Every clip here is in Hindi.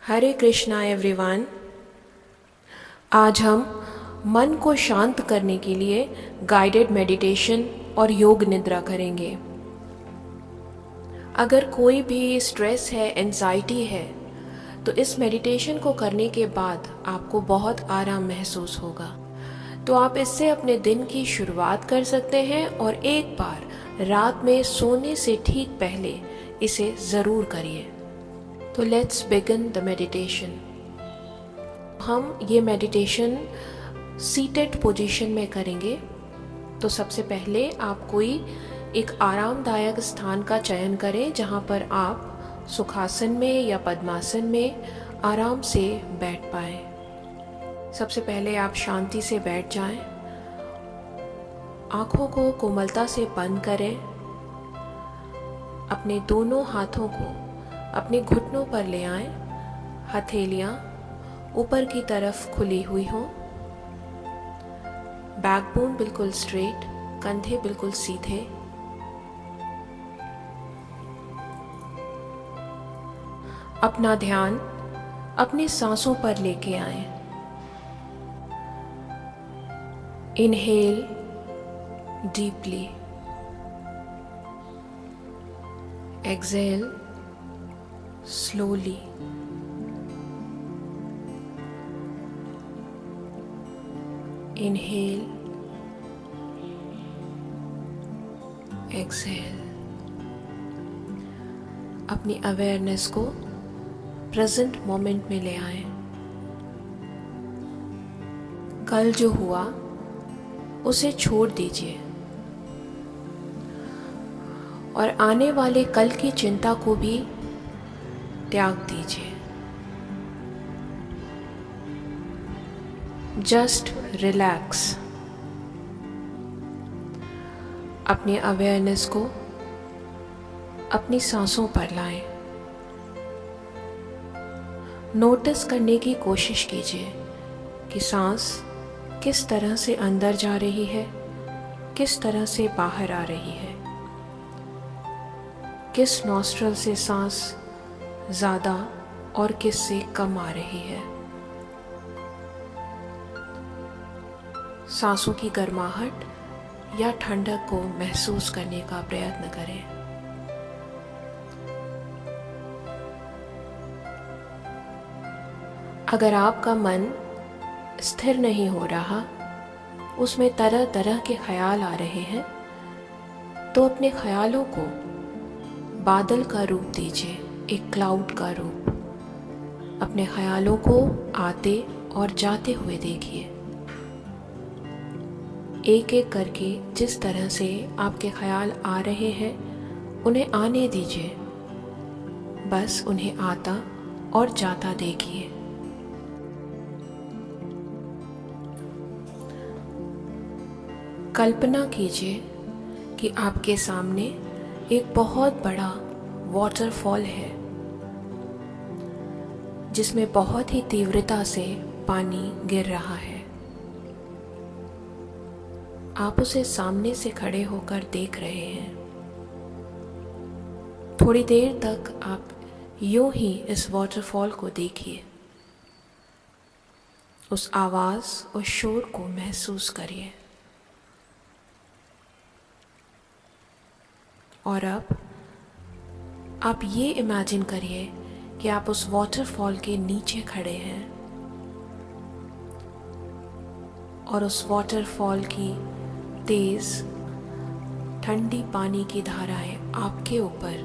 हरे कृष्णा एवरीवन। आज हम मन को शांत करने के लिए गाइडेड मेडिटेशन और योग निद्रा करेंगे। अगर कोई भी स्ट्रेस है, एंजाइटी है, तो इस मेडिटेशन को करने के बाद आपको बहुत आराम महसूस होगा। तो आप इससे अपने दिन की शुरुआत कर सकते हैं और एक बार रात में सोने से ठीक पहले इसे ज़रूर करिए। तो लेट्स बिगिन द मेडिटेशन। हम ये मेडिटेशन सीटेड पोजीशन में करेंगे। तो सबसे पहले आप कोई एक आरामदायक स्थान का चयन करें जहाँ पर आप सुखासन में या पद्मासन में आराम से बैठ पाएं। सबसे पहले आप शांति से बैठ जाएं, आँखों को कोमलता से बंद करें, अपने दोनों हाथों को अपने घुटनों पर ले आएं, हथेलियाँ ऊपर की तरफ खुली हुई हों, बैकबोन बिल्कुल स्ट्रेट, कंधे बिल्कुल सीधे। अपना ध्यान अपनी सांसों पर लेके आएं। Inhale deeply, exhale slowly. Inhale, exhale. अपनी अवेयरनेस को प्रेजेंट मोमेंट में ले आएं। कल जो हुआ उसे छोड़ दीजिए और आने वाले कल की चिंता को भी त्याग दीजिए। Just relax. अपनी अवेयरनेस को अपनी सांसों पर लाएं। नोटिस करने की कोशिश कीजिए कि सांस किस तरह से अंदर जा रही है, किस तरह से बाहर आ रही है, किस नॉस्ट्रल से सांस ज़्यादा और किस से कम आ रही है। सांसों की गर्माहट या ठंडक को महसूस करने का प्रयत्न करें। अगर आपका मन स्थिर नहीं हो रहा, उसमें तरह तरह के ख्याल आ रहे हैं, तो अपने ख्यालों को बादल का रूप दीजिए, एक क्लाउड का रूप। अपने ख्यालों को आते और जाते हुए देखिए। एक एक करके जिस तरह से आपके ख्याल आ रहे हैं उन्हें आने दीजिए, बस उन्हें आता और जाता देखिए। कल्पना कीजिए कि आपके सामने एक बहुत बड़ा वाटरफॉल है जिसमें बहुत ही तीव्रता से पानी गिर रहा है। आप उसे सामने से खड़े होकर देख रहे हैं। थोड़ी देर तक आप यूं ही इस वाटरफॉल को देखिए। उस आवाज़ और शोर को महसूस करिए। और अब आप ये इमेजिन करिए कि आप उस वाटरफॉल के नीचे खड़े हैं और उस वाटरफॉल की तेज ठंडी पानी की धाराएं आपके ऊपर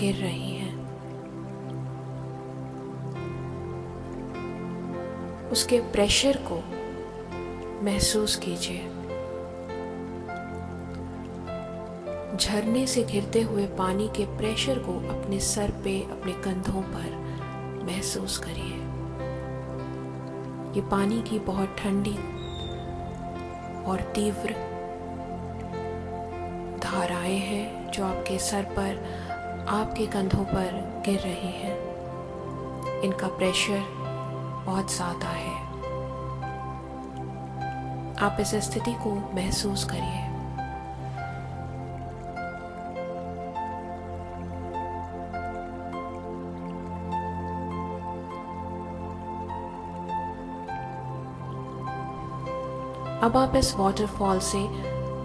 गिर रही हैं। उसके प्रेशर को महसूस कीजिए। झरने से गिरते हुए पानी के प्रेशर को अपने सर पे, अपने कंधों पर महसूस करिए। ये पानी की बहुत ठंडी और तीव्र धाराएं हैं जो आपके सर पर, आपके कंधों पर गिर रही हैं। इनका प्रेशर बहुत ज़्यादा है। आप इस स्थिति को महसूस करिए। अब आप इस वाटरफॉल से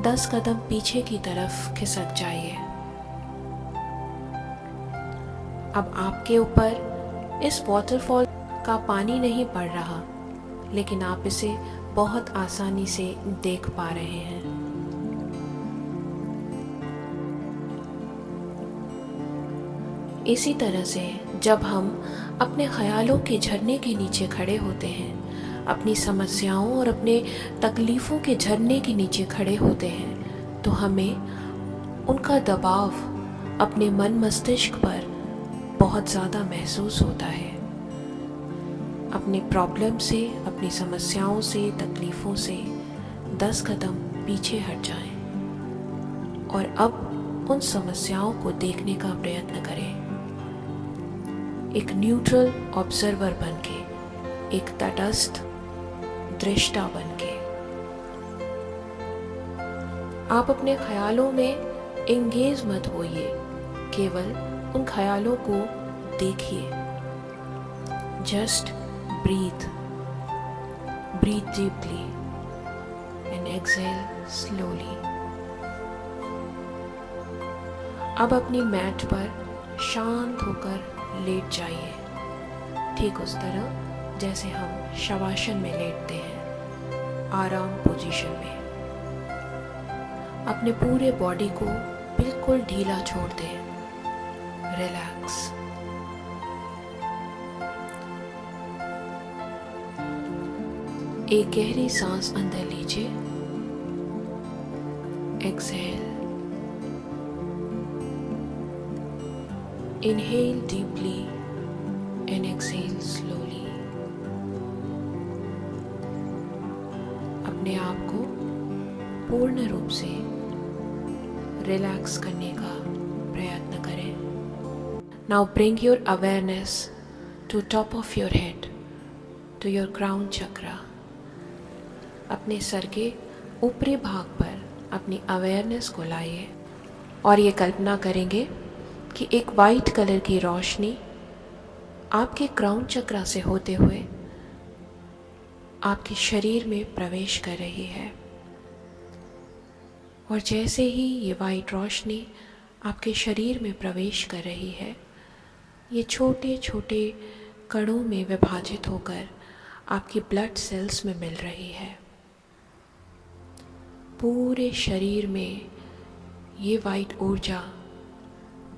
10 कदम पीछे की तरफ खिसक जाइए। अब आपके ऊपर इस वाटरफॉल का पानी नहीं पड़ रहा, लेकिन आप इसे बहुत आसानी से देख पा रहे हैं। इसी तरह से जब हम अपने ख्यालों के झरने के नीचे खड़े होते हैं, अपनी समस्याओं और अपने तकलीफ़ों के झरने के नीचे खड़े होते हैं, तो हमें उनका दबाव अपने मन मस्तिष्क पर बहुत ज़्यादा महसूस होता है। अपने प्रॉब्लम से, अपनी समस्याओं से, तकलीफ़ों से 10 कदम पीछे हट जाएं और अब उन समस्याओं को देखने का प्रयत्न करें, एक न्यूट्रल ऑब्जर्वर बनके, एक तटस्थ दृष्टा बनके। आप अपने ख्यालों में एंगेज मत होइए, केवल उन ख्यालों को देखिए। Just breathe deeply and exhale slowly. अब अपनी मैट पर शांत होकर लेट जाइए, ठीक उस तरह जैसे हम शवासन में लेटते हैं, आराम पोजीशन में। अपने पूरे बॉडी को बिल्कुल ढीला छोड़ दें, रिलैक्स। एक गहरी सांस अंदर लीजिए, exhale, inhale deeply and exhale slowly. अपने आप को पूर्ण रूप से रिलैक्स करने का प्रयत्न करें। Now bring your awareness to top of your head, to your crown chakra. अपने सर के ऊपरी भाग पर अपनी अवेयरनेस को लाइए और ये कल्पना करेंगे कि एक वाइट कलर की रोशनी आपके क्राउन चक्रा से होते हुए आपके शरीर में प्रवेश कर रही है। और जैसे ही ये वाइट रोशनी आपके शरीर में प्रवेश कर रही है, ये छोटे छोटे कणों में विभाजित होकर आपकी ब्लड सेल्स में मिल रही है। पूरे शरीर में ये वाइट ऊर्जा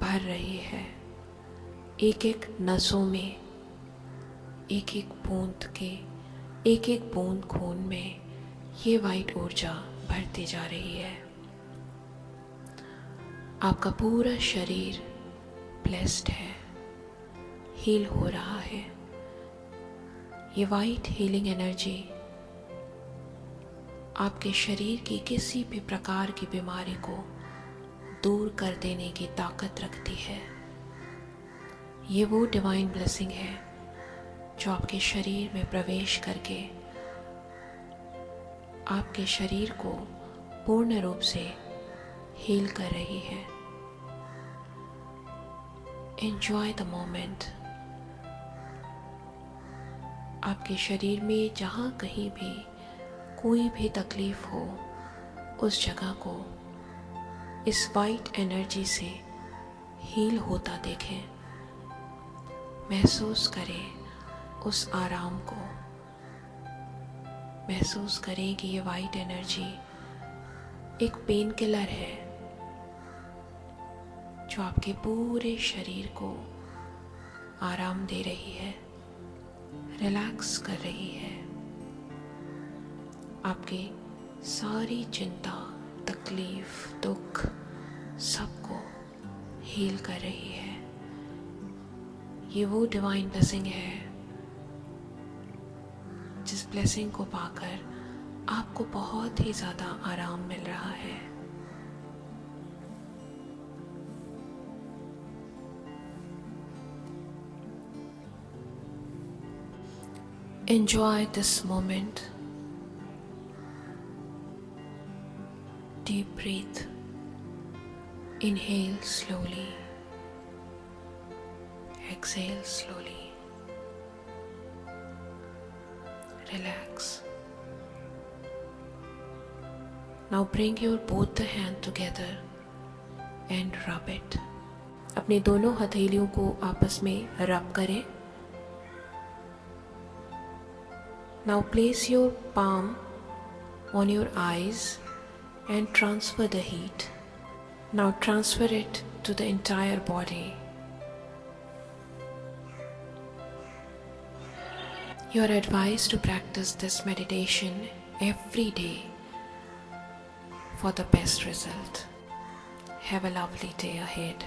भर रही है, एक एक नसों में, एक एक बूंद खून में ये वाइट ऊर्जा भरती जा रही है। आपका पूरा शरीर ब्लेस्ड है, हील हो रहा है। ये वाइट हीलिंग एनर्जी आपके शरीर की किसी भी प्रकार की बीमारी को दूर कर देने की ताकत रखती है। ये वो डिवाइन ब्लेसिंग है जो आपके शरीर में प्रवेश करके आपके शरीर को पूर्ण रूप से हील कर रही है। Enjoy the moment. आपके शरीर में जहाँ कहीं भी कोई भी तकलीफ हो, उस जगह को इस वाइट एनर्जी से हील होता देखें। महसूस करें उस आराम को, महसूस करें कि ये वाइट एनर्जी एक पेन किलर है जो आपके पूरे शरीर को आराम दे रही है, रिलैक्स कर रही है। आपकी सारी चिंता, तकलीफ, दुख सबको हील कर रही है। ये वो डिवाइन ब्लेसिंग है जिस ब्लेसिंग को पाकर आपको बहुत ही ज़्यादा आराम मिल रहा है। Enjoy this moment. Deep breath. Inhale slowly. Exhale slowly. Relax. Now bring your both the hand together and rub it. अपने दोनों हथेलियों को आपस में रब करें. Now place your palm on your eyes and transfer the heat. Now transfer it to the entire body. You are advised to practice this meditation every day for the best result. Have a lovely day ahead.